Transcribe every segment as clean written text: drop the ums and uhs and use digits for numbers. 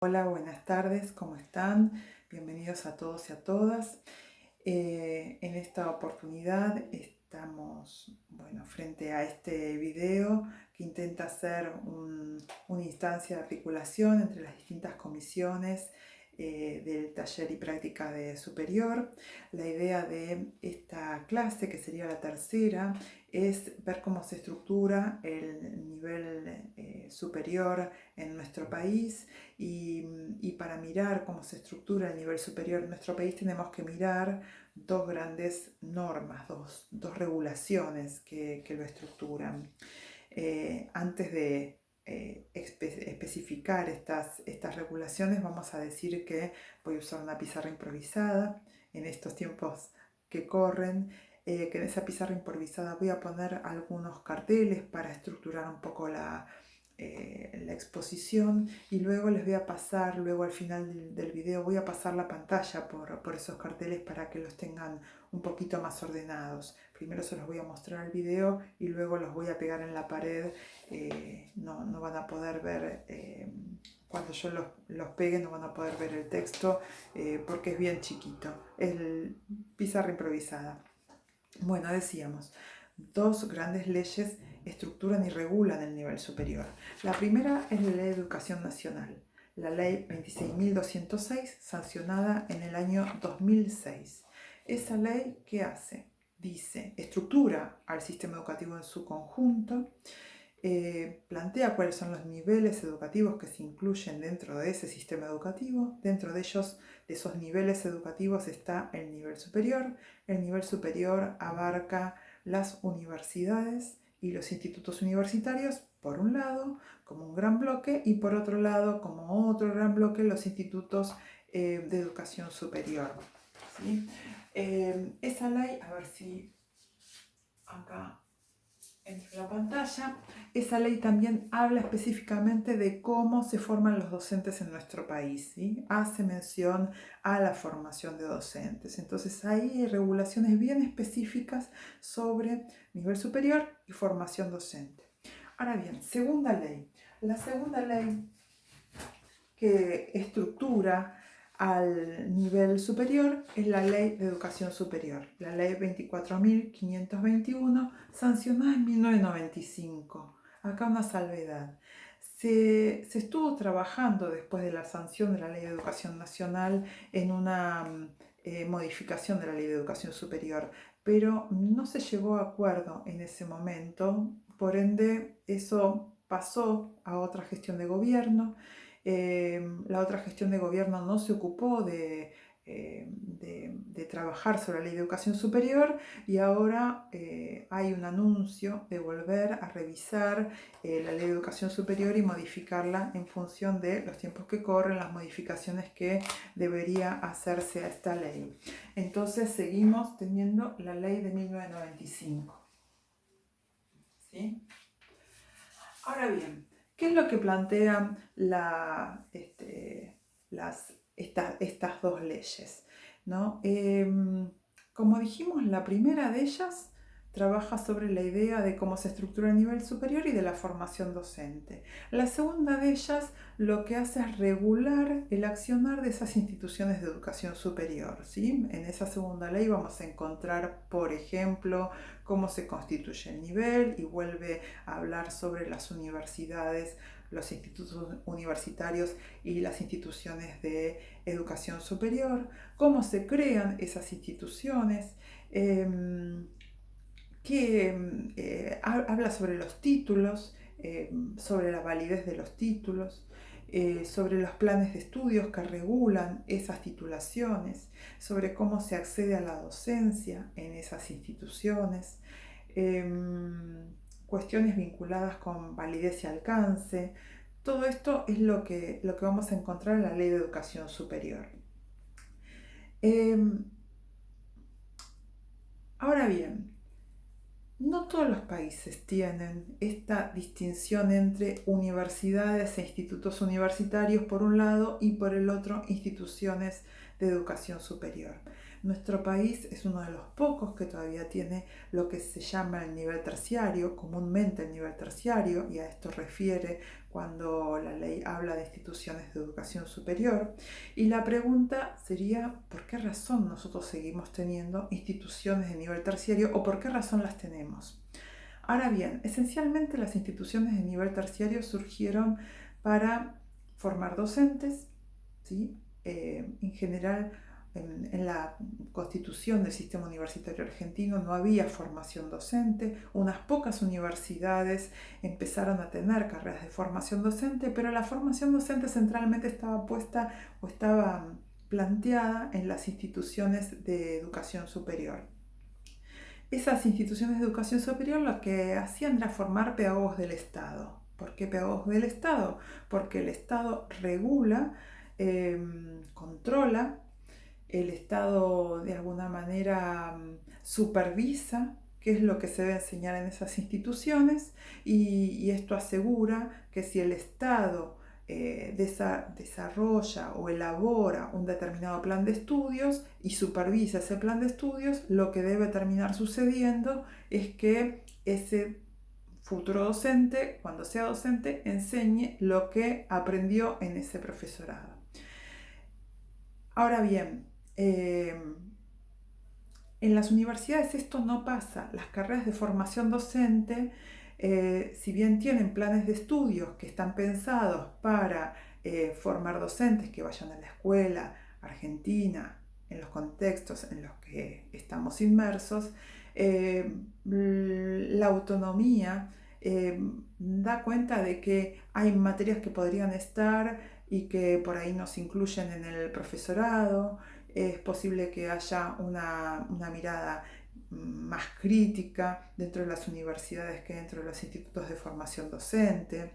Hola, buenas tardes, ¿cómo están? Bienvenidos a todos y a todas. En esta oportunidad estamos, frente a este video que intenta hacer una instancia de articulación entre las distintas comisiones del taller y práctica de superior. La idea de esta clase, que sería la tercera, es ver cómo se estructura el nivel superior en nuestro país y para mirar cómo se estructura el nivel superior en nuestro país tenemos que mirar dos grandes normas, dos regulaciones que lo estructuran. Antes de especificar estas regulaciones, vamos a decir que voy a usar una pizarra improvisada en estos tiempos que corren, que en esa pizarra improvisada voy a poner algunos carteles para estructurar un poco la exposición, y luego les voy a pasar, luego al final del video voy a pasar la pantalla por esos carteles para que los tengan un poquito más ordenados. Primero se los voy a mostrar el video y luego los voy a pegar en la pared. No van a poder ver, cuando yo los pegue no van a poder ver el texto porque es bien chiquito. Es pizarra improvisada. Bueno, decíamos, dos grandes leyes estructuran y regulan el nivel superior. La primera es la Ley de Educación Nacional, la Ley 26.206, sancionada en el año 2006. Esa ley, ¿qué hace? Dice, estructura al sistema educativo en su conjunto, plantea cuáles son los niveles educativos que se incluyen dentro de ese sistema educativo. Dentro de ellos, de esos niveles educativos, está el nivel superior. El nivel superior abarca las universidades y los institutos universitarios, por un lado, como un gran bloque, y por otro lado, como otro gran bloque, los institutos de educación superior. ¿Sí? Esa ley, a ver si acá entre la pantalla, esa ley también habla específicamente de cómo se forman los docentes en nuestro país, ¿sí? Hace mención a la formación de docentes. Entonces ahí hay regulaciones bien específicas sobre nivel superior y formación docente. Ahora bien, segunda ley. La segunda ley que estructura al nivel superior es la Ley de Educación Superior, la Ley 24.521, sancionada en 1995. Acá una salvedad. Se estuvo trabajando después de la sanción de la Ley de Educación Nacional en una modificación de la Ley de Educación Superior, pero no se llegó a acuerdo en ese momento, por ende eso pasó a otra gestión de gobierno. La otra gestión de gobierno no se ocupó de trabajar sobre la Ley de Educación Superior, y ahora hay un anuncio de volver a revisar la Ley de Educación Superior y modificarla en función de los tiempos que corren, las modificaciones que debería hacerse a esta ley. Entonces seguimos teniendo la ley de 1995. ¿Sí? Ahora bien, ¿qué es lo que plantean estas dos leyes? ¿No? Como dijimos, la primera de ellas trabaja sobre la idea de cómo se estructura el nivel superior y de la formación docente. La segunda de ellas lo que hace es regular el accionar de esas instituciones de educación superior, ¿sí? En esa segunda ley vamos a encontrar, por ejemplo, cómo se constituye el nivel, y vuelve a hablar sobre las universidades, los institutos universitarios y las instituciones de educación superior, cómo se crean esas instituciones, habla sobre los títulos, sobre la validez de los títulos, sobre los planes de estudios que regulan esas titulaciones, sobre cómo se accede a la docencia en esas instituciones, cuestiones vinculadas con validez y alcance. Todo esto es lo que vamos a encontrar en la Ley de Educación Superior. Ahora bien, no todos los países tienen esta distinción entre universidades e institutos universitarios por un lado y por el otro instituciones de educación superior. Nuestro país es uno de los pocos que todavía tiene lo que se llama el nivel terciario, comúnmente el nivel terciario, y a esto refiere cuando la ley habla de instituciones de educación superior. Y la pregunta sería, ¿por qué razón nosotros seguimos teniendo instituciones de nivel terciario o por qué razón las tenemos? Ahora bien, esencialmente las instituciones de nivel terciario surgieron para formar docentes, ¿sí? En general, en la constitución del sistema universitario argentino no había formación docente. Unas pocas universidades empezaron a tener carreras de formación docente, pero la formación docente centralmente estaba puesta o estaba planteada en las instituciones de educación superior. Esas instituciones de educación superior lo que hacían era formar pedagogos del Estado. ¿Por qué pedagogos del Estado? Porque el Estado regula, controla, el Estado de alguna manera supervisa qué es lo que se debe enseñar en esas instituciones y esto asegura que si el Estado desarrolla o elabora un determinado plan de estudios y supervisa ese plan de estudios, lo que debe terminar sucediendo es que ese futuro docente, cuando sea docente, enseñe lo que aprendió en ese profesorado. Ahora bien, en las universidades esto no pasa. Las carreras de formación docente, si bien tienen planes de estudios que están pensados para formar docentes que vayan a la escuela argentina, en los contextos en los que estamos inmersos, la autonomía da cuenta de que hay materias que podrían estar y que por ahí no se incluyen en el profesorado. Es posible que haya una mirada más crítica dentro de las universidades que dentro de los institutos de formación docente.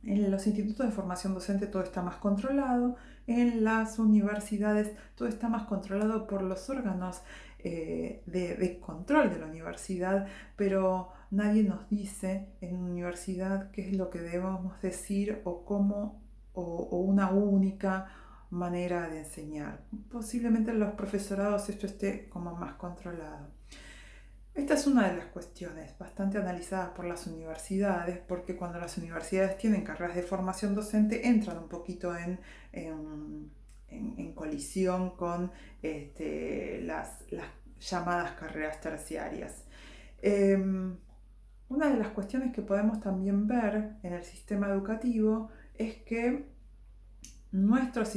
En los institutos de formación docente todo está más controlado, en las universidades todo está más controlado por los órganos de control de la universidad, pero nadie nos dice en una universidad qué es lo que debemos decir o cómo o una única manera de enseñar. Posiblemente en los profesorados esto esté como más controlado. Esta es una de las cuestiones bastante analizadas por las universidades, porque cuando las universidades tienen carreras de formación docente entran un poquito en colisión con las llamadas carreras terciarias. Una de las cuestiones que podemos también ver en el sistema educativo es que nuestras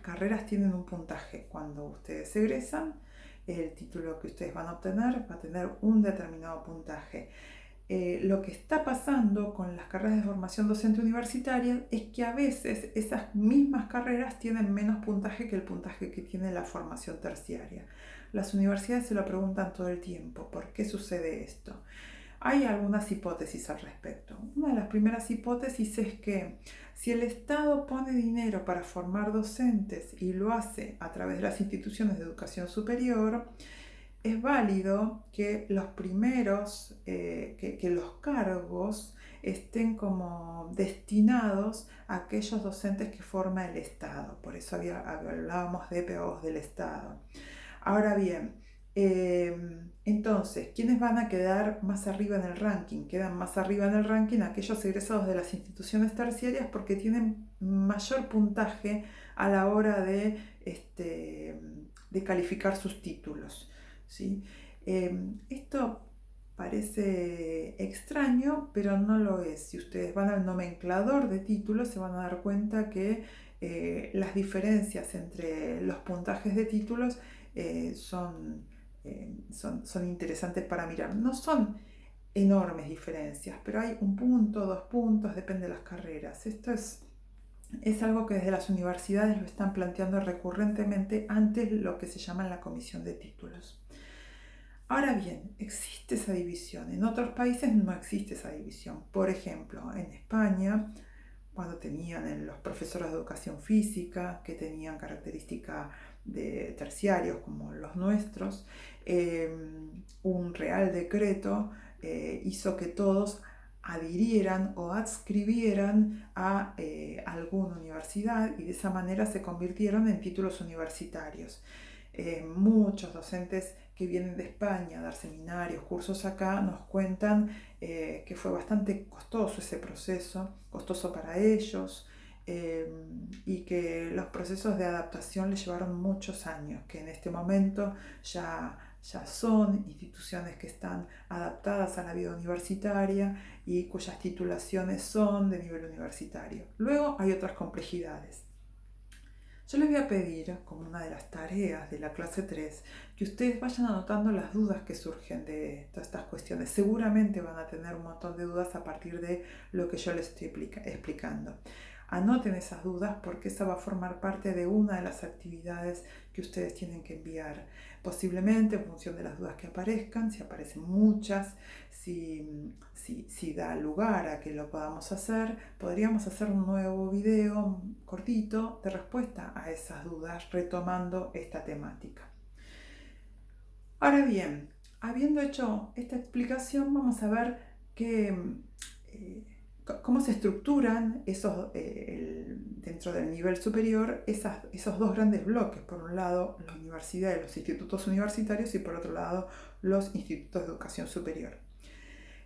carreras tienen un puntaje. Cuando ustedes egresan, el título que ustedes van a obtener va a tener un determinado puntaje. Lo que está pasando con las carreras de formación docente universitaria es que a veces esas mismas carreras tienen menos puntaje que el puntaje que tiene la formación terciaria. Las universidades se lo preguntan todo el tiempo, ¿por qué sucede esto? Hay algunas hipótesis al respecto. Una de las primeras hipótesis es que si el Estado pone dinero para formar docentes y lo hace a través de las instituciones de educación superior, es válido que los primeros, que los cargos estén como destinados a aquellos docentes que forma el Estado. Por eso hablábamos de pedagogos del Estado. Ahora bien, entonces, ¿quiénes van a quedar más arriba en el ranking? Quedan más arriba en el ranking aquellos egresados de las instituciones terciarias porque tienen mayor puntaje a la hora de calificar sus títulos, ¿sí? Esto parece extraño, pero no lo es. Si ustedes van al nomenclador de títulos, se van a dar cuenta que las diferencias entre los puntajes de títulos son interesantes para mirar. No son enormes diferencias, pero hay un punto, 2 puntos, depende de las carreras. Esto es algo que desde las universidades lo están planteando recurrentemente ante lo que se llama la comisión de títulos. Ahora bien, existe esa división. En otros países no existe esa división. Por ejemplo, en España, cuando tenían los profesores de educación física, que tenían características de terciarios como los nuestros, un real decreto hizo que todos adhirieran o adscribieran a alguna universidad y de esa manera se convirtieron en títulos universitarios. Muchos docentes que vienen de España a dar seminarios, cursos acá, nos cuentan que fue bastante costoso ese proceso, costoso para ellos, y que los procesos de adaptación les llevaron muchos años, que en este momento ya son instituciones que están adaptadas a la vida universitaria y cuyas titulaciones son de nivel universitario. Luego hay otras complejidades. Yo les voy a pedir, como una de las tareas de la clase 3, que ustedes vayan anotando las dudas que surgen de todas estas cuestiones. Seguramente van a tener un montón de dudas a partir de lo que yo les estoy explicando. Anoten esas dudas porque esa va a formar parte de una de las actividades que ustedes tienen que enviar. Posiblemente en función de las dudas que aparezcan, si aparecen muchas, si da lugar a que lo podamos hacer, podríamos hacer un nuevo video cortito de respuesta a esas dudas, retomando esta temática. Ahora bien, habiendo hecho esta explicación, vamos a ver cómo se estructuran dentro del nivel superior esos dos grandes bloques. Por un lado, la universidad y los institutos universitarios, y por otro lado, los institutos de educación superior.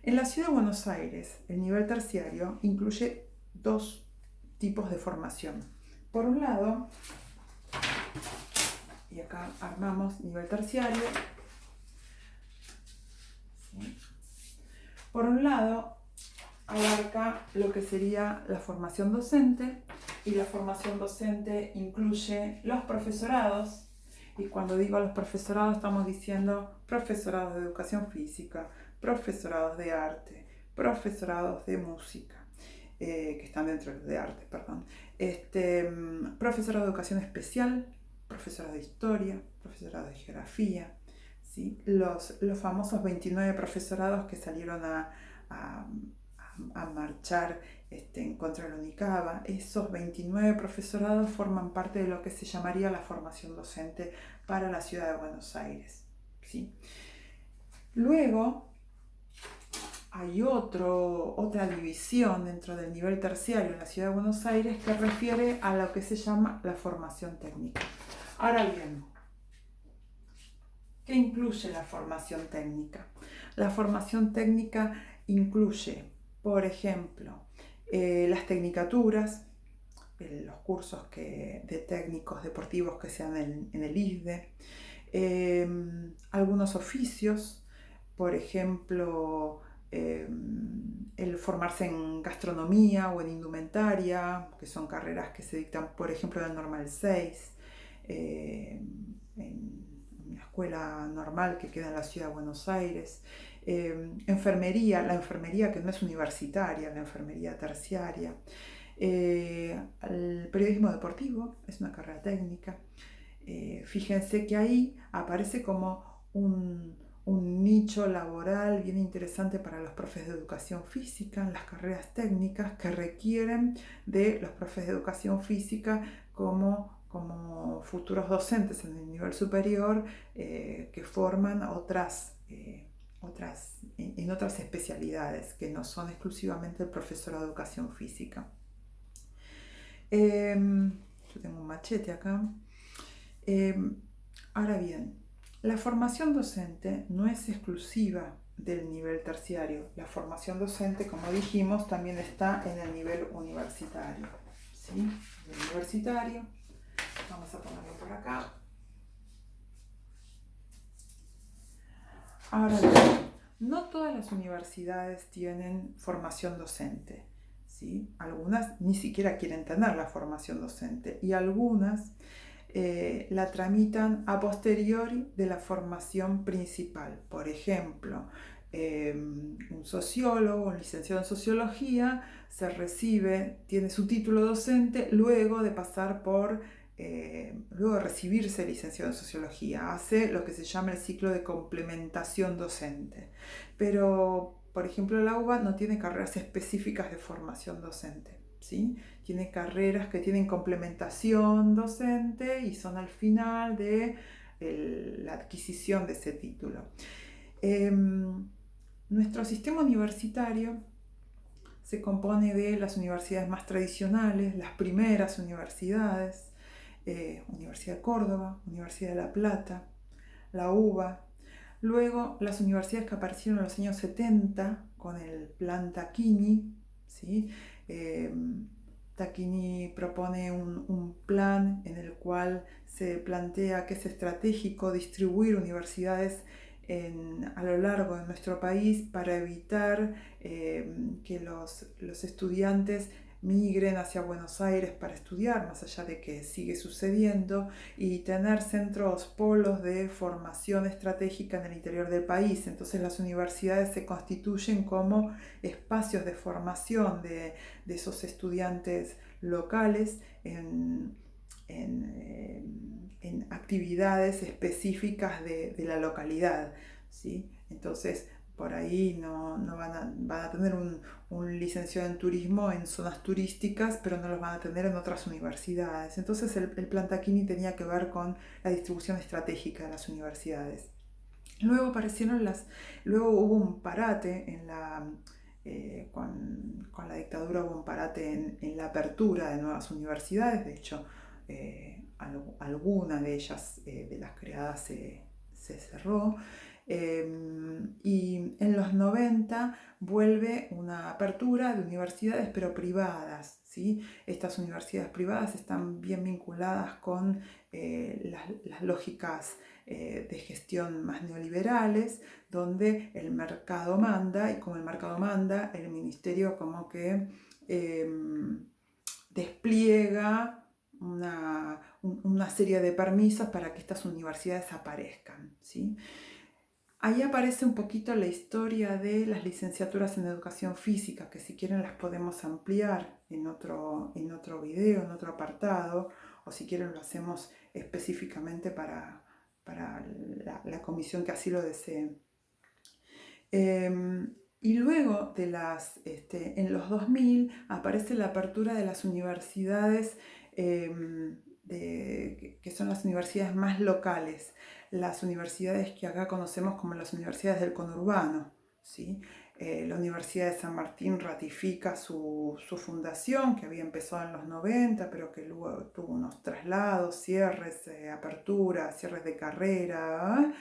En la ciudad de Buenos Aires, el nivel terciario incluye dos tipos de formación. Por un lado, y acá armamos nivel terciario, ¿sí? Por un lado, abarca lo que sería la formación docente, y la formación docente incluye los profesorados, y cuando digo los profesorados estamos diciendo profesorados de educación física, profesorados de arte, profesorados de música, que están dentro de arte, perdón, profesorado de educación especial, profesorado de historia, profesorado de geografía, ¿sí? Los famosos 29 profesorados que salieron a marchar en contra del UNICABA. Esos 29 profesorados forman parte de lo que se llamaría la formación docente para la ciudad de Buenos Aires, ¿sí? Luego hay otra división dentro del nivel terciario en la ciudad de Buenos Aires que refiere a lo que se llama la formación técnica. Ahora bien, ¿qué incluye la formación técnica? La formación técnica incluye, por ejemplo, las tecnicaturas, los cursos de técnicos deportivos que sean en el ISDE, algunos oficios, por ejemplo, el formarse en gastronomía o en indumentaria, que son carreras que se dictan, por ejemplo, en el Normal 6, en una escuela normal que queda en la ciudad de Buenos Aires. Enfermería, la enfermería que no es universitaria, la enfermería terciaria. El periodismo deportivo es una carrera técnica. Fíjense que ahí aparece como un nicho laboral bien interesante para los profes de educación física, las carreras técnicas que requieren de los profes de educación física como futuros docentes en el nivel superior, que forman en otras especialidades que no son exclusivamente el profesorado de educación física. Yo tengo un machete acá. Ahora bien, la formación docente no es exclusiva del nivel terciario. La formación docente, como dijimos, también está en el nivel universitario, ¿sí? El universitario, vamos a ponerlo por acá. Ahora bien, no todas las universidades tienen formación docente, ¿sí? Algunas ni siquiera quieren tener la formación docente, y algunas la tramitan a posteriori de la formación principal. Por ejemplo, un sociólogo, un licenciado en sociología, tiene su título docente luego de pasar luego de recibirse licenciado en sociología. Hace lo que se llama el ciclo de complementación docente. Pero, por ejemplo, la UBA no tiene carreras específicas de formación docente, ¿sí? Tiene carreras que tienen complementación docente y son al final de la adquisición de ese título. Nuestro sistema universitario se compone de las universidades más tradicionales, las primeras universidades, Universidad de Córdoba, Universidad de La Plata, la UBA. Luego las universidades que aparecieron en los años 70 con el plan Tacchini, ¿sí? Tacchini propone un plan en el cual se plantea que es estratégico distribuir universidades a lo largo de nuestro país para evitar que los estudiantes migren hacia Buenos Aires para estudiar, más allá de que sigue sucediendo, y tener centros, polos de formación estratégica en el interior del país. Entonces las universidades se constituyen como espacios de formación de esos estudiantes locales en actividades específicas de la localidad, ¿sí? Entonces, por ahí no van a tener un licenciado en turismo en zonas turísticas, pero no los van a tener en otras universidades. Entonces, el plan Tacchini tenía que ver con la distribución estratégica de las universidades. Luego luego hubo un parate con la dictadura, hubo un parate en la apertura de nuevas universidades. De hecho, alguna de ellas, de las creadas, se cerró. Y en los 90 vuelve una apertura de universidades, pero privadas, ¿sí? Estas universidades privadas están bien vinculadas con las lógicas de gestión más neoliberales, donde el mercado manda, y como el mercado manda, el ministerio como que despliega una serie de permisos para que estas universidades aparezcan, ¿sí? Ahí aparece un poquito la historia de las licenciaturas en educación física, que si quieren las podemos ampliar en otro video, en otro apartado, o si quieren lo hacemos específicamente para la comisión que así lo desee. Y luego en los 2000 aparece la apertura de las universidades, que son las universidades más locales, las universidades que acá conocemos como las universidades del conurbano, ¿sí? La Universidad de San Martín ratifica su fundación, que había empezado en los 90, pero que luego tuvo unos traslados, cierres, aperturas, cierres de carrera.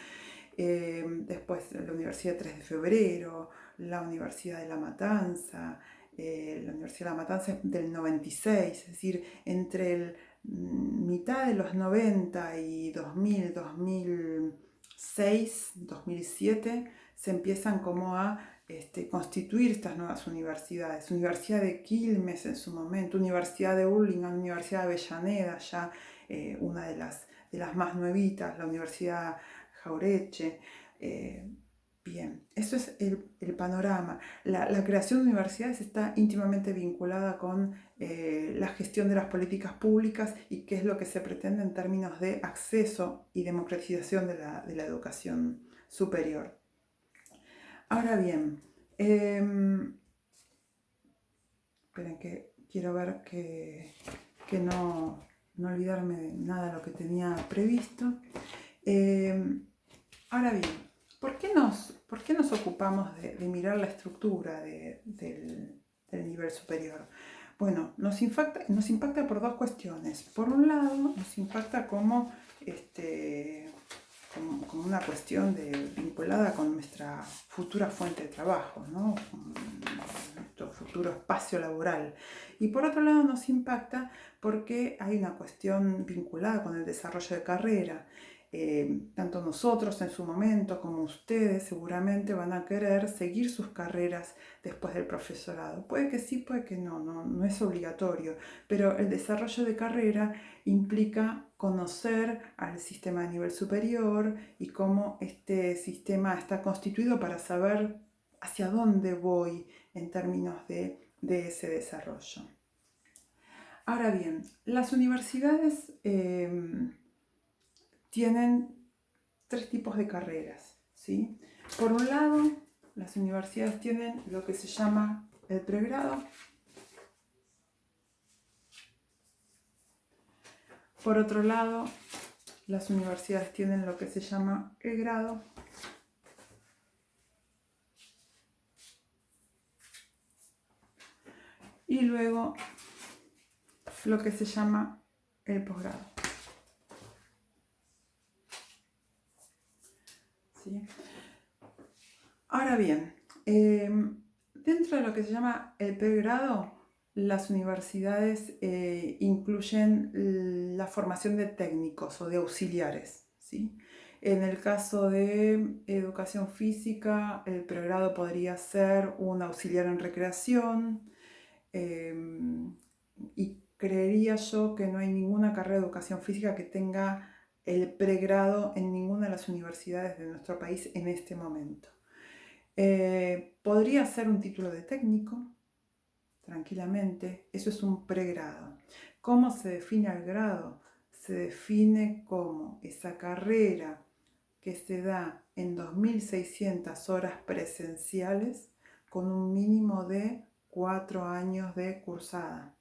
Después la Universidad 3 de Febrero, la Universidad de La Matanza. La Universidad de La Matanza es del 96, es decir, entre mitad de los 90 y 2000, 2006, 2007, se empiezan como a constituir estas nuevas universidades. Universidad de Quilmes en su momento, Universidad de Hurlingham, Universidad de Avellaneda, ya una de las más nuevitas, la Universidad Jaureche. Bien, eso es el panorama. La creación de universidades está íntimamente vinculada con la gestión de las políticas públicas y qué es lo que se pretende en términos de acceso y democratización de la educación superior. Ahora bien, esperen que quiero ver que no olvidarme de nada de lo que tenía previsto. Ahora bien, ¿por qué nos ocupamos de mirar la estructura del nivel superior? Bueno, nos impacta por dos cuestiones. Por un lado, nos impacta como una cuestión vinculada con nuestra futura fuente de trabajo, ¿no? Con nuestro futuro espacio laboral. Y por otro lado nos impacta porque hay una cuestión vinculada con el desarrollo de carrera. Tanto nosotros en su momento como ustedes seguramente van a querer seguir sus carreras después del profesorado. Puede que sí, puede que no es obligatorio, pero el desarrollo de carrera implica conocer al sistema de nivel superior y cómo este sistema está constituido para saber hacia dónde voy en términos de ese desarrollo. Ahora bien, las universidades tienen tres tipos de carreras, ¿sí? Por un lado, las universidades tienen lo que se llama el pregrado. Por otro lado, las universidades tienen lo que se llama el grado. Y luego lo que se llama el posgrado. ¿sí? Ahora bien, dentro de lo que se llama el pregrado, las universidades incluyen la formación de técnicos o de auxiliares, ¿sí? En el caso de educación física, el pregrado podría ser un auxiliar en recreación, y creería yo que no hay ninguna carrera de educación física que tenga el pregrado en ninguna de las universidades de nuestro país en este momento. Podría ser un título de técnico, tranquilamente, eso es un pregrado. ¿Cómo se define el grado? Se define como esa carrera que se da en 2.600 horas presenciales con un mínimo de 4 años de cursada.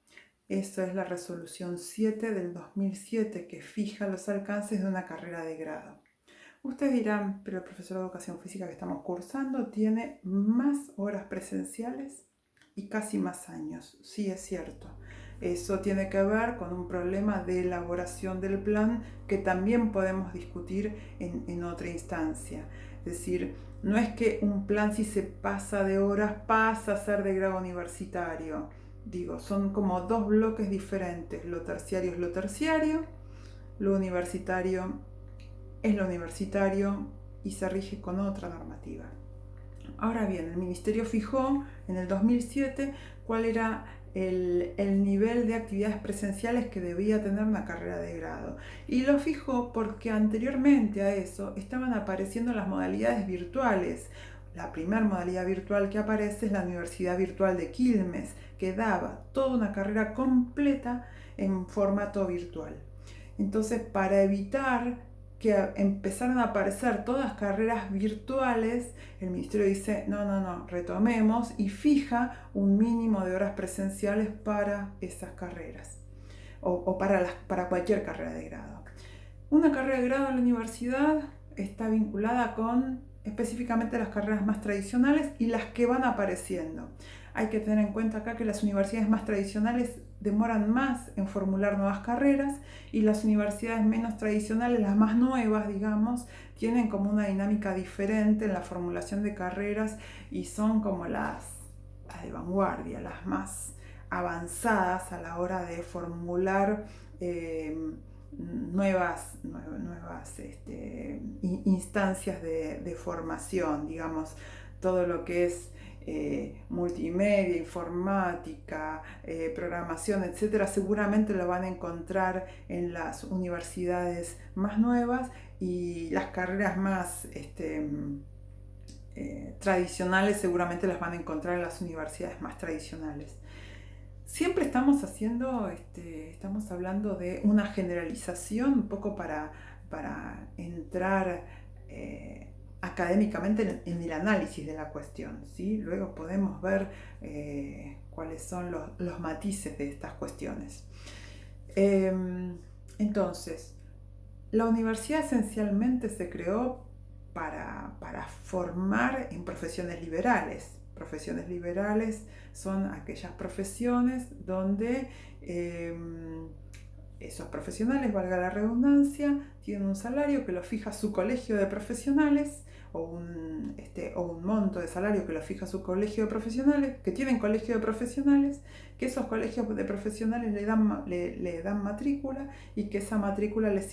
Eso es la resolución 7 del 2007 que fija los alcances de una carrera de grado. Ustedes dirán, pero el profesor de educación física que estamos cursando tiene más horas presenciales y casi más años. Sí, es cierto. Eso tiene que ver con un problema de elaboración del plan que también podemos discutir en otra instancia. Es decir, no es que un plan, si se pasa de horas, pasa a ser de grado universitario. Digo, son como dos bloques diferentes. Lo terciario es lo terciario, lo universitario es lo universitario y se rige con otra normativa. Ahora bien, el Ministerio fijó en el 2007 cuál era el nivel de actividades presenciales que debía tener una carrera de grado. Y lo fijó porque anteriormente a eso estaban apareciendo las modalidades virtuales. La primera modalidad virtual que aparece es la Universidad Virtual de Quilmes, que daba toda una carrera completa en formato virtual. Entonces, para evitar que empezaron a aparecer todas carreras virtuales, el ministerio dice, no, retomemos y fija un mínimo de horas presenciales para esas carreras o para cualquier carrera de grado. Una carrera de grado en la universidad está vinculada con específicamente las carreras más tradicionales y las que van apareciendo. Hay que tener en cuenta acá que las universidades más tradicionales demoran más en formular nuevas carreras y las universidades menos tradicionales, las más nuevas, digamos, tienen como una dinámica diferente en la formulación de carreras y son como las de vanguardia, las más avanzadas a la hora de formular nuevas instancias de formación, digamos, todo lo que es multimedia, informática, programación, etcétera, seguramente lo van a encontrar en las universidades más nuevas y las carreras más tradicionales seguramente las van a encontrar en las universidades más tradicionales. Siempre estamos estamos hablando de una generalización un poco para entrar académicamente en el análisis de la cuestión, ¿sí? Luego podemos ver cuáles son los matices de estas cuestiones. Entonces, la universidad esencialmente se creó para formar en profesiones liberales. Profesiones liberales son aquellas profesiones donde esos profesionales, valga la redundancia, tienen un salario que lo fija su colegio de profesionales o un monto de salario que lo fija su colegio de profesionales, que tienen colegio de profesionales, que esos colegios de profesionales le dan matrícula y que esa matrícula les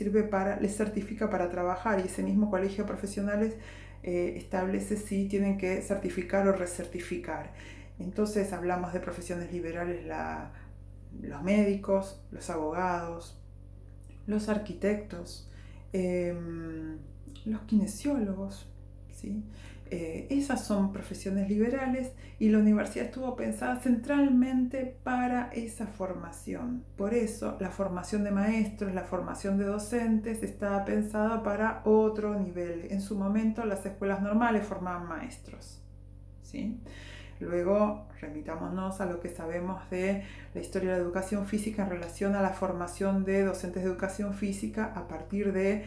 certifica para trabajar, y ese mismo colegio de profesionales establece si tienen que certificar o recertificar. Entonces hablamos de profesiones liberales, los médicos, los abogados, los arquitectos, los kinesiólogos, ¿sí? Esas son profesiones liberales y la universidad estuvo pensada centralmente para esa formación. Por eso la formación de maestros, la formación de docentes estaba pensada para otro nivel. En su momento las escuelas normales formaban maestros, ¿sí? Luego, remitámonos a lo que sabemos de la historia de la educación física en relación a la formación de docentes de educación física a partir de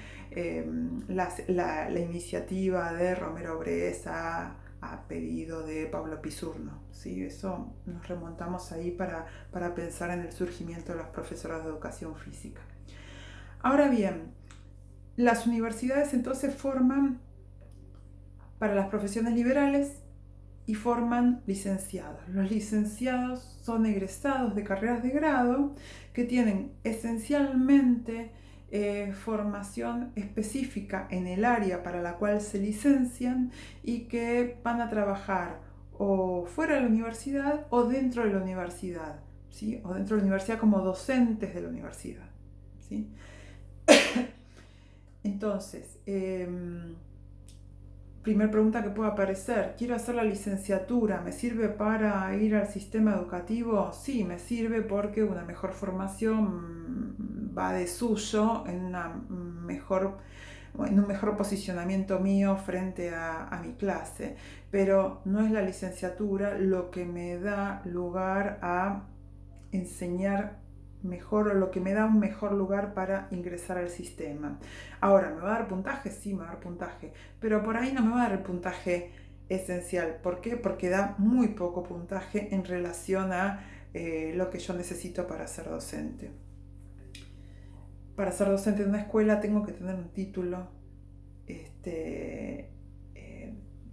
la iniciativa de Romero Bresa a pedido de Pablo Pisurno, ¿sí? Eso nos remontamos ahí para pensar en el surgimiento de los profesores de educación física. Ahora bien, las universidades entonces forman para las profesiones liberales y forman licenciados. Los licenciados son egresados de carreras de grado que tienen esencialmente formación específica en el área para la cual se licencian y que van a trabajar o fuera de la universidad o dentro de la universidad, ¿sí? O dentro de la universidad como docentes de la universidad, ¿sí? Entonces, primera pregunta que puede aparecer: quiero hacer la licenciatura, ¿me sirve para ir al sistema educativo? Sí, me sirve porque una mejor formación va de suyo en un mejor posicionamiento mío frente a mi clase, pero no es la licenciatura lo que me da lugar a enseñar mejor, o lo que me da un mejor lugar para ingresar al sistema. Ahora, ¿me va a dar puntaje? Sí, me va a dar puntaje, pero por ahí no me va a dar el puntaje esencial. ¿Por qué? Porque da muy poco puntaje en relación a lo que yo necesito para ser docente. Para ser docente de una escuela tengo que tener un título de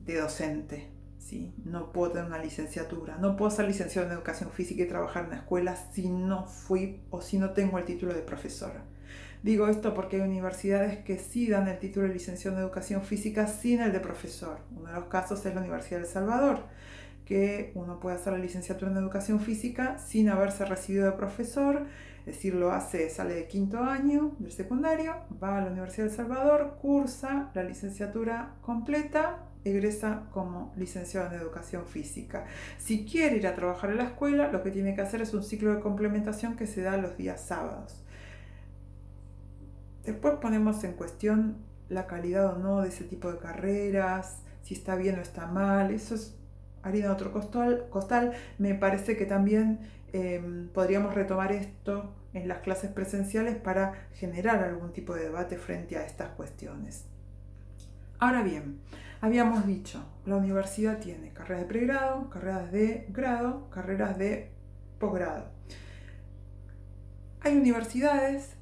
docente, ¿sí? No puedo tener una licenciatura, no puedo ser licenciado en educación física y trabajar en una escuela si no fui o si no tengo el título de profesora. Digo esto porque hay universidades que sí dan el título de licenciado en educación física sin el de profesor. Uno de los casos es la Universidad de El Salvador, que uno puede hacer la licenciatura en educación física sin haberse recibido de profesor, es decir, sale de quinto año del secundario, va a la Universidad de El Salvador, cursa la licenciatura completa, egresa como licenciado en educación física. Si quiere ir a trabajar en la escuela, lo que tiene que hacer es un ciclo de complementación que se da los días sábados. Después ponemos en cuestión la calidad o no de ese tipo de carreras, si está bien o está mal, eso es harina de otro costal. Me parece que también podríamos retomar esto en las clases presenciales para generar algún tipo de debate frente a estas cuestiones. Ahora bien, habíamos dicho, la universidad tiene carreras de pregrado, carreras de grado, carreras de posgrado. Hay universidades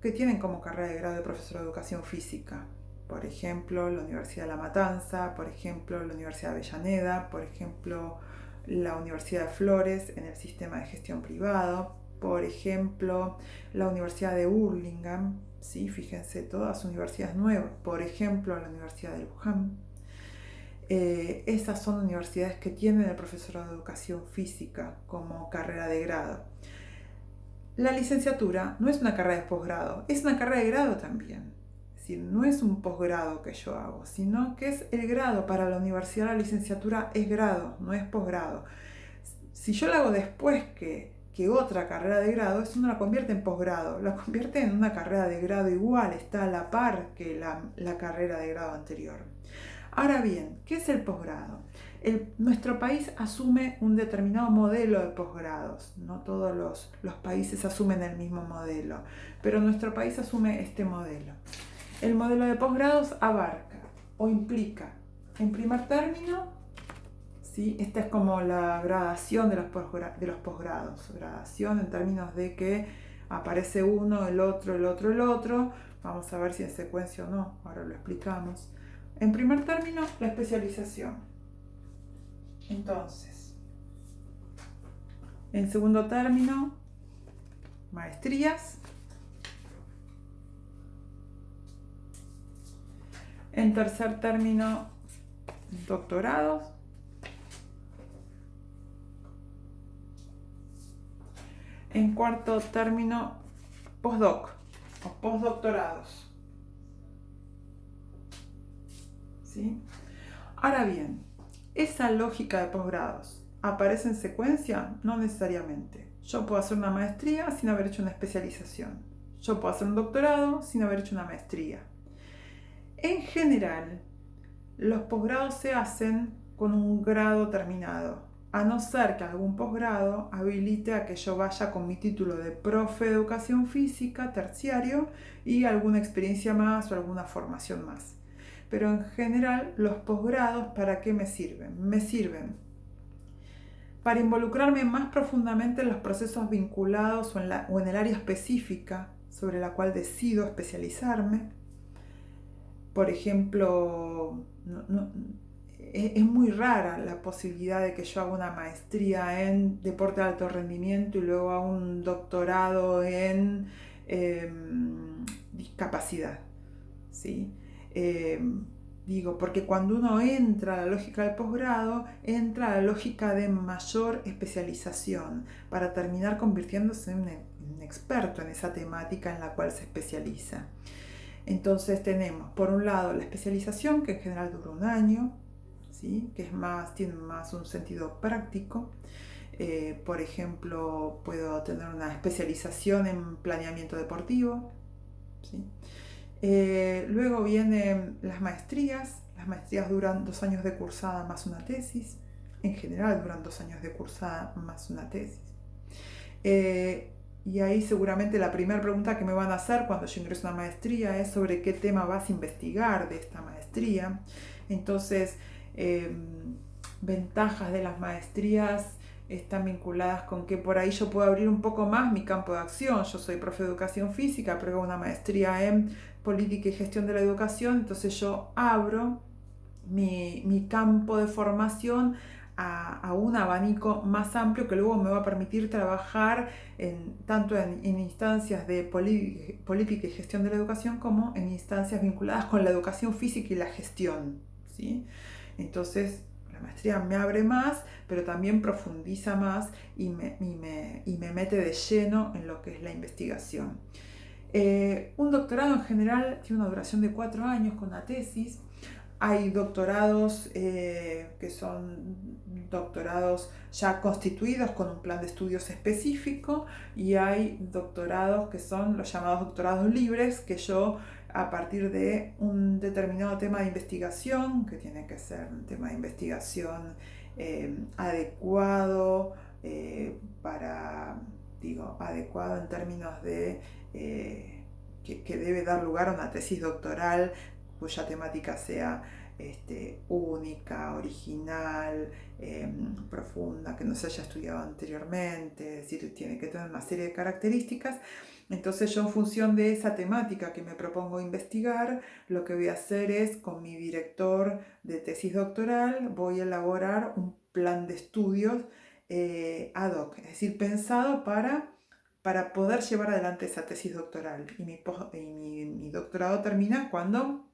que tienen como carrera de grado de profesor de educación física. Por ejemplo, la Universidad de La Matanza, por ejemplo, la Universidad de Avellaneda, por ejemplo, la Universidad de Flores en el sistema de gestión privado, por ejemplo, la Universidad de Burlingame, ¿sí? Fíjense, todas universidades nuevas, por ejemplo, la Universidad de Luján. Esas son universidades que tienen el profesorado de educación física como carrera de grado. La licenciatura no es una carrera de posgrado, es una carrera de grado también. Es decir, no es un posgrado que yo hago, sino que es el grado. Para la universidad la licenciatura es grado, no es posgrado. Si yo la hago después que otra carrera de grado, eso no la convierte en posgrado, la convierte en una carrera de grado igual, está a la par que la carrera de grado anterior. Ahora bien, ¿qué es el posgrado? Nuestro país asume un determinado modelo de posgrados, no todos los países asumen el mismo modelo, pero nuestro país asume este modelo. El modelo de posgrados abarca o implica, en primer término, ¿sí? Esta es como la gradación de los posgrados, gradación en términos de que aparece uno, el otro, el otro, el otro, vamos a ver si en secuencia o no, ahora lo explicamos. En primer término, la especialización. Entonces, en segundo término, maestrías. En tercer término, doctorados. En cuarto término, postdoc o postdoctorados. ¿Sí? Ahora bien, ¿esa lógica de posgrados aparece en secuencia? No necesariamente. Yo puedo hacer una maestría sin haber hecho una especialización. Yo puedo hacer un doctorado sin haber hecho una maestría. En general, los posgrados se hacen con un grado terminado, a no ser que algún posgrado habilite a que yo vaya con mi título de profe de educación física terciario y alguna experiencia más o alguna formación más. Pero en general, los posgrados, ¿para qué me sirven? Me sirven para involucrarme más profundamente en los procesos vinculados o en el área específica sobre la cual decido especializarme. Por ejemplo, es muy rara la posibilidad de que yo haga una maestría en deporte de alto rendimiento y luego haga un doctorado en discapacidad, ¿sí? Eh, Digo, porque cuando uno entra a la lógica del posgrado, entra a la lógica de mayor especialización para terminar convirtiéndose en un experto en esa temática en la cual se especializa. Entonces tenemos, por un lado, la especialización, que en general dura un año, ¿sí? Que tiene más un sentido práctico. Por ejemplo, puedo tener una especialización en planeamiento deportivo, ¿sí? Luego vienen las maestrías. Las maestrías duran 2 años de cursada más una tesis. En general duran 2 años de cursada más una tesis. Y ahí seguramente la primera pregunta que me van a hacer cuando yo ingreso a una maestría es sobre qué tema vas a investigar de esta maestría. Entonces, eh, ventajas de las maestrías están vinculadas con que por ahí yo puedo abrir un poco más mi campo de acción. Yo soy profe de educación física, pero hago una maestría en política y gestión de la educación, entonces yo abro mi campo de formación a un abanico más amplio que luego me va a permitir trabajar tanto en instancias de política y gestión de la educación como en instancias vinculadas con la educación física y la gestión, ¿sí? Entonces, la maestría me abre más, pero también profundiza más y me mete de lleno en lo que es la investigación. Un doctorado en general tiene una duración de 4 años con la tesis. Hay doctorados que son doctorados ya constituidos con un plan de estudios específico, y hay doctorados que son los llamados doctorados libres, que yo a partir de un determinado tema de investigación, que tiene que ser un tema de investigación adecuado adecuado en términos de que debe dar lugar a una tesis doctoral cuya temática sea única, original, profunda, que no se haya estudiado anteriormente, es decir, tiene que tener una serie de características. Entonces yo, en función de esa temática que me propongo investigar, lo que voy a hacer es, con mi director de tesis doctoral, voy a elaborar un plan de estudios ad hoc, es decir, pensado para poder llevar adelante esa tesis doctoral. Y mi doctorado termina cuando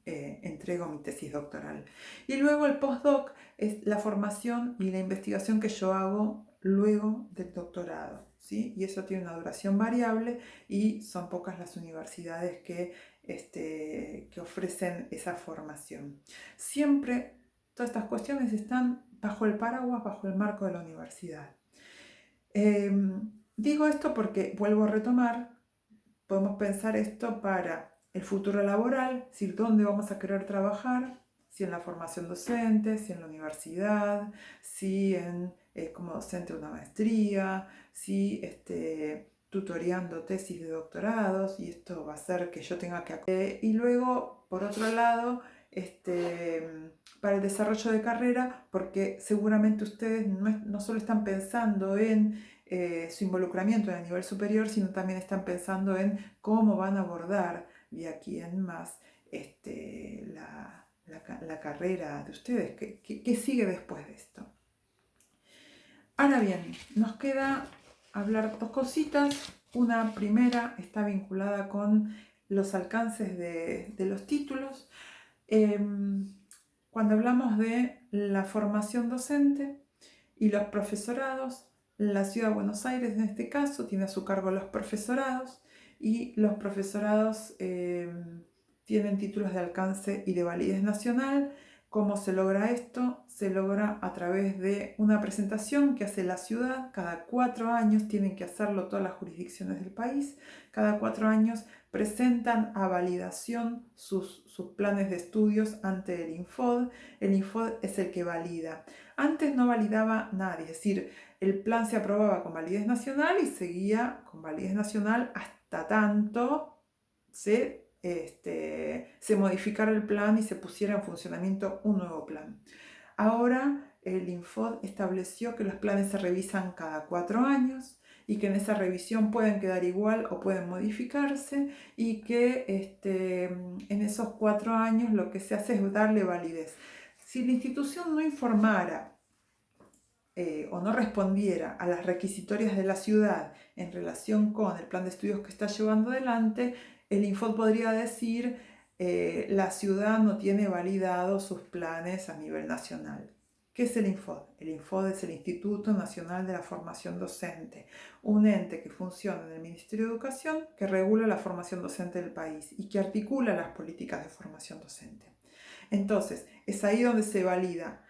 entrego mi tesis doctoral. Y luego el postdoc es la formación y la investigación que yo hago luego del doctorado, ¿sí? Y eso tiene una duración variable y son pocas las universidades que ofrecen esa formación. Siempre todas estas cuestiones están bajo el paraguas, bajo el marco de la universidad. Digo esto porque, vuelvo a retomar, podemos pensar esto para el futuro laboral, es decir, dónde vamos a querer trabajar, si en la formación docente, si en la universidad, si como docente de una maestría, si tutoreando tesis de doctorados, y esto va a hacer que yo tenga que... y luego, por otro lado, para el desarrollo de carrera, porque seguramente ustedes no solo están pensando en su involucramiento en el nivel superior, sino también están pensando en cómo van a abordar de aquí en más la carrera de ustedes, qué sigue después de esto. Ahora bien, nos queda hablar dos cositas. Una primera está vinculada con los alcances de los títulos. Cuando hablamos de la formación docente y los profesorados, la Ciudad de Buenos Aires, en este caso, tiene a su cargo los profesorados, y los profesorados tienen títulos de alcance y de validez nacional. ¿Cómo se logra esto? Se logra a través de una presentación que hace la ciudad. Cada 4 años tienen que hacerlo todas las jurisdicciones del país. Cada 4 años presentan a validación sus planes de estudios ante el INFOD. El INFOD es el que valida. Antes no validaba nadie, es decir, el plan se aprobaba con validez nacional y seguía con validez nacional hasta tanto se modificara el plan y se pusiera en funcionamiento un nuevo plan. Ahora el INFOD estableció que los planes se revisan cada 4 años y que en esa revisión pueden quedar igual o pueden modificarse, y que en esos 4 años lo que se hace es darle validez. Si la institución no informara o no respondiera a las requisitorias de la ciudad en relación con el plan de estudios que está llevando adelante, el Infod podría decir la ciudad no tiene validados sus planes a nivel nacional. ¿Qué es el Infod? El Infod es el Instituto Nacional de la Formación Docente, un ente que funciona en el Ministerio de Educación, que regula la formación docente del país y que articula las políticas de formación docente. Entonces, es ahí donde se valida.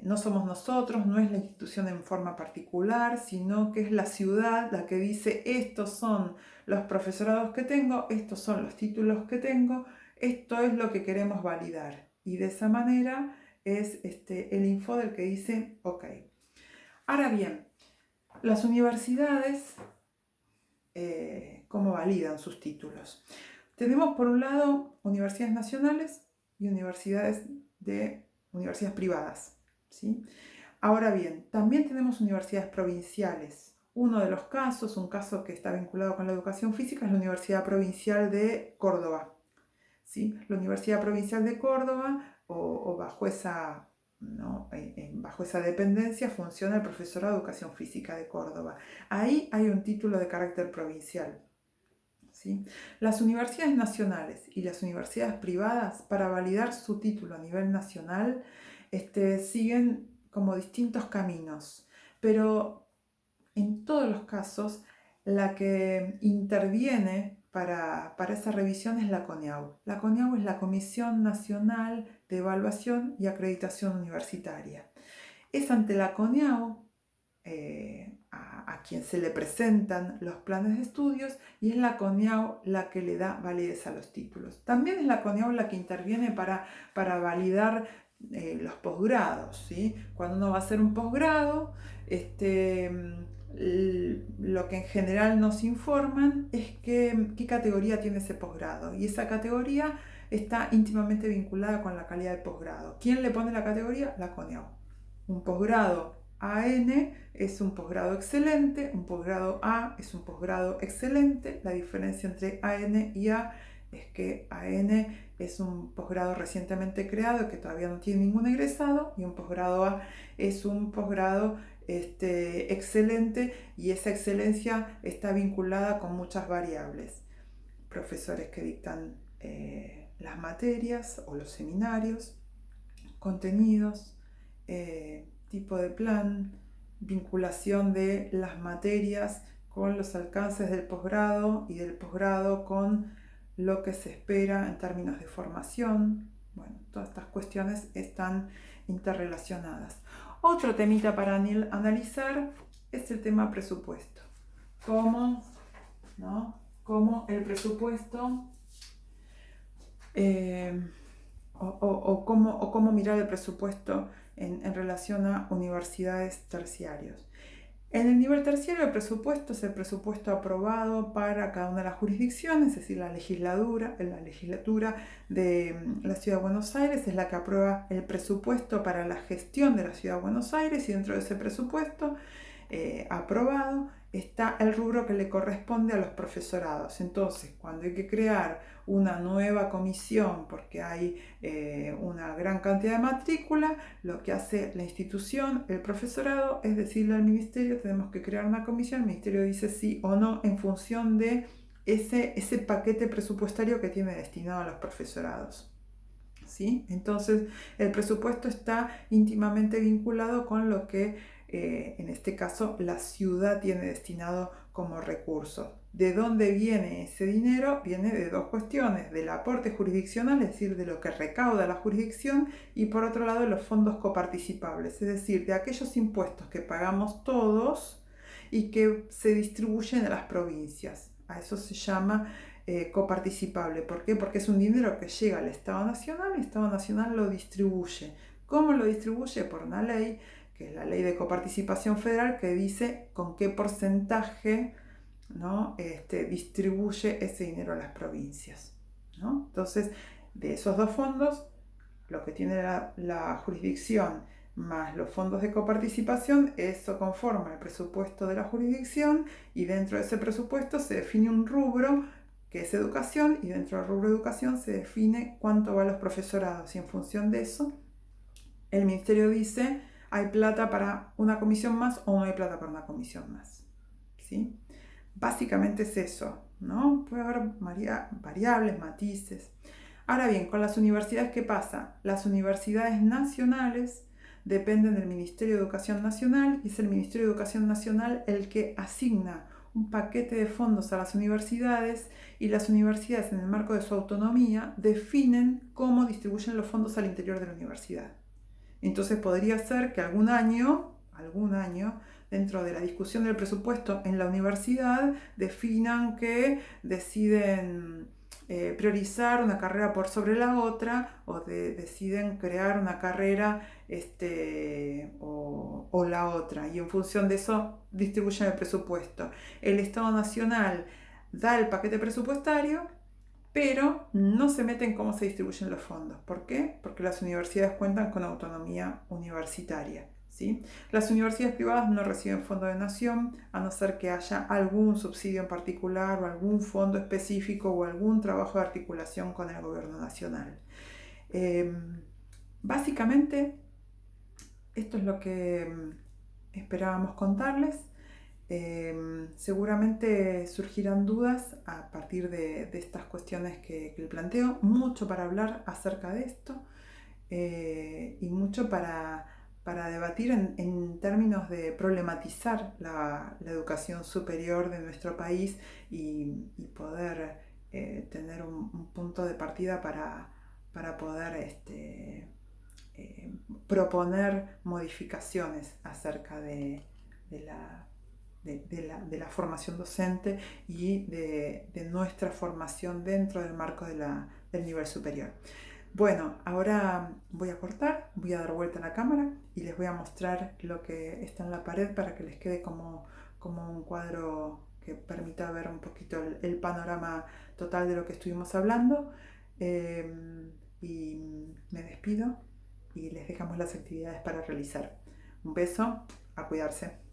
No somos nosotros, no es la institución en forma particular, sino que es la ciudad la que dice: estos son los profesorados que tengo, estos son los títulos que tengo, esto es lo que queremos validar. Y de esa manera es el Infod el que dice: ok. Ahora bien, las universidades, ¿cómo validan sus títulos? Tenemos por un lado universidades nacionales y universidades privadas, ¿sí? Ahora bien, también tenemos universidades provinciales. Uno de los casos, un caso que está vinculado con la educación física, es la Universidad Provincial de Córdoba, ¿sí? La Universidad Provincial de Córdoba, o bajo esa, ¿no? Bajo esa dependencia funciona el Profesorado de Educación Física de Córdoba. Ahí hay un título de carácter provincial, ¿sí? Las universidades nacionales y las universidades privadas, para validar su título a nivel nacional, siguen como distintos caminos, pero en todos los casos la que interviene para esa revisión es la CONEAU. La CONEAU es la Comisión Nacional de Evaluación y Acreditación Universitaria. Es ante la CONEAU a quien se le presentan los planes de estudios, y es la CONEAU la que le da validez a los títulos. También es la CONEAU la que interviene para validar los posgrados, ¿sí? Cuando uno va a hacer un posgrado, lo que en general nos informan es qué categoría tiene ese posgrado, y esa categoría está íntimamente vinculada con la calidad del posgrado. ¿Quién le pone la categoría? La CONEAU. Un posgrado AN es un posgrado excelente, un posgrado A es un posgrado excelente. La diferencia entre AN y A es que AN es un posgrado recientemente creado que todavía no tiene ningún egresado, y un posgrado A es un posgrado excelente, y esa excelencia está vinculada con muchas variables. Profesores que dictan las materias o los seminarios, contenidos, tipo de plan, vinculación de las materias con los alcances del posgrado, y del posgrado con lo que se espera en términos de formación. Bueno, todas estas cuestiones están interrelacionadas. Otro temita para analizar es el tema presupuesto. ¿Cómo el presupuesto o cómo mirar el presupuesto en relación a universidades terciarias. En el nivel terciario, el presupuesto es el presupuesto aprobado para cada una de las jurisdicciones, es decir, la legislatura de la Ciudad de Buenos Aires es la que aprueba el presupuesto para la gestión de la Ciudad de Buenos Aires, y dentro de ese presupuesto aprobado está el rubro que le corresponde a los profesorados. Entonces, cuando hay que crear una nueva comisión porque hay una gran cantidad de matrícula, lo que hace la institución, el profesorado, es decirle al ministerio: tenemos que crear una comisión. El ministerio dice sí o no en función de ese paquete presupuestario que tiene destinado a los profesorados, ¿sí? Entonces, el presupuesto está íntimamente vinculado con lo que en este caso la ciudad tiene destinado como recursos. ¿De dónde viene ese dinero? Viene de dos cuestiones: del aporte jurisdiccional, es decir, de lo que recauda la jurisdicción, y por otro lado de los fondos coparticipables, es decir, de aquellos impuestos que pagamos todos y que se distribuyen a las provincias. A eso se llama coparticipable. ¿Por qué? Porque es un dinero que llega al Estado Nacional, y el Estado Nacional lo distribuye. ¿Cómo lo distribuye? Por una ley, que es la Ley de Coparticipación Federal, que dice con qué porcentaje, ¿no? Distribuye ese dinero a las provincias, ¿no? Entonces, de esos dos fondos, lo que tiene la jurisdicción más los fondos de coparticipación, eso conforma el presupuesto de la jurisdicción y dentro de ese presupuesto se define un rubro que es educación y dentro del rubro de educación se define cuánto va a los profesorados y en función de eso el ministerio dice hay plata para una comisión más o no hay plata para una comisión más. ¿Sí? Básicamente es eso, ¿no? Puede haber variables, matices. Ahora bien, con las universidades, ¿qué pasa? Las universidades nacionales dependen del Ministerio de Educación Nacional y es el Ministerio de Educación Nacional el que asigna un paquete de fondos a las universidades y las universidades en el marco de su autonomía definen cómo distribuyen los fondos al interior de la universidad. Entonces podría ser que algún año, dentro de la discusión del presupuesto en la universidad, definan que deciden priorizar una carrera por sobre la otra o deciden crear una carrera o la otra y en función de eso distribuyen el presupuesto. El Estado Nacional da el paquete presupuestario pero no se mete en cómo se distribuyen los fondos. ¿Por qué? Porque las universidades cuentan con autonomía universitaria. ¿Sí? Las universidades privadas no reciben fondo de nación, a no ser que haya algún subsidio en particular o algún fondo específico o algún trabajo de articulación con el gobierno nacional. Básicamente, esto es lo que esperábamos contarles. Seguramente surgirán dudas a partir de estas cuestiones que le planteo, mucho para hablar acerca de esto y mucho para debatir en términos de problematizar la educación superior de nuestro país y poder tener un punto de partida para poder proponer modificaciones acerca de la formación docente y de nuestra formación dentro del marco del nivel superior. Bueno, ahora voy a cortar, voy a dar vuelta a la cámara y les voy a mostrar lo que está en la pared para que les quede como un cuadro que permita ver un poquito el panorama total de lo que estuvimos hablando. Y me despido y les dejamos las actividades para realizar. Un beso, a cuidarse.